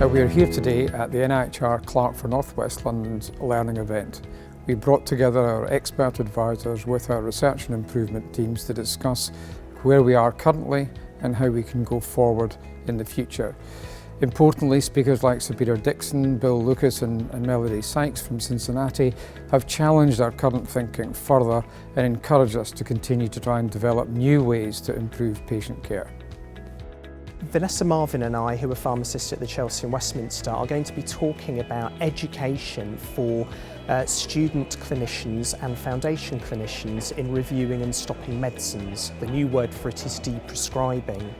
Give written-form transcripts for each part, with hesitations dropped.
We are here today at the NIHR CLAHRC for North West London's learning event. We brought together our expert advisors with our research and improvement teams to discuss where we are currently and how we can go forward in the future. Importantly, speakers like Sir Peter Dixon, Bill Lucas and Melody Sikes from Cincinnati have challenged our current thinking further and encouraged us to continue to try and develop new ways to improve patient care. Vanessa Marvin and I, who are pharmacists at the Chelsea and Westminster, are going to be talking about education for student clinicians and foundation clinicians in reviewing and stopping medicines. The new word for it is deprescribing.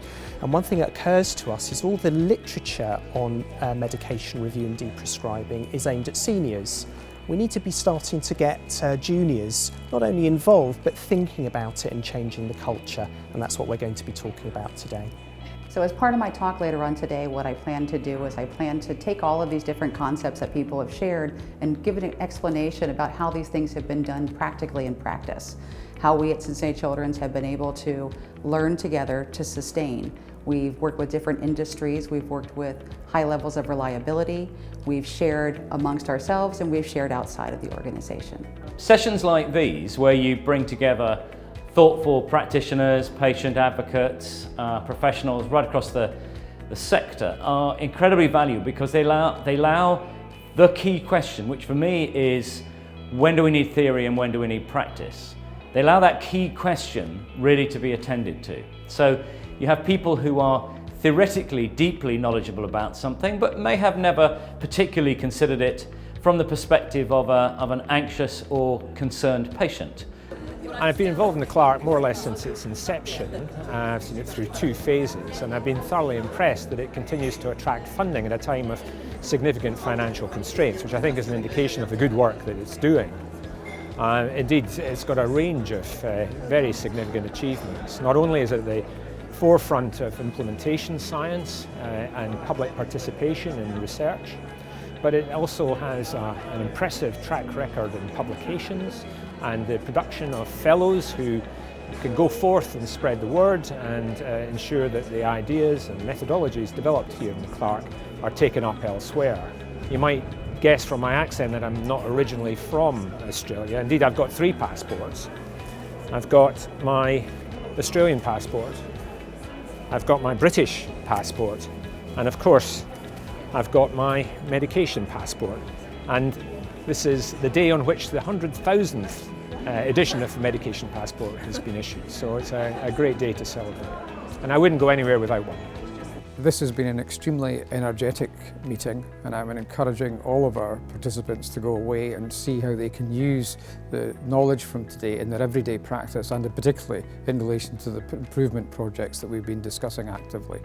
And one thing that occurs to us is all the literature on medication review and deprescribing is aimed at seniors. We need to be starting to get juniors not only involved but thinking about it and changing the culture, and that's what we're going to be talking about today. So as part of my talk later on today, what I plan to do is I plan to take all of these different concepts that people have shared and give an explanation about how these things have been done practically in practice. How we at Cincinnati Children's have been able to learn together to sustain. We've worked with different industries, we've worked with high levels of reliability, we've shared amongst ourselves and we've shared outside of the organization. Sessions like these, where you bring together thoughtful practitioners, patient advocates, professionals right across the sector are incredibly valuable because they allow the key question, which for me is when do we need theory and when do we need practice? They allow that key question really to be attended to. So you have people who are theoretically deeply knowledgeable about something but may have never particularly considered it from the perspective of an anxious or concerned patient. I've been involved in the CLAHRC more or less since its inception. I've seen it through 2 phases and I've been thoroughly impressed that it continues to attract funding at a time of significant financial constraints, which I think is an indication of the good work that it's doing. Indeed, it's got a range of very significant achievements. Not only is it the forefront of implementation science and public participation in research, but it also has an impressive track record in publications and the production of fellows who can go forth and spread the word and ensure that the ideas and methodologies developed here in the CLAHRC are taken up elsewhere. You might guess from my accent that I'm not originally from Australia. Indeed, I've got 3 passports. I've got my Australian passport, I've got my British passport, and of course I've got my medication passport. And this is the day on which the 100,000th edition of the medication passport has been issued. So it's a great day to celebrate. And I wouldn't go anywhere without one. This has been an extremely energetic meeting and I'm encouraging all of our participants to go away and see how they can use the knowledge from today in their everyday practice and particularly in relation to the improvement projects that we've been discussing actively.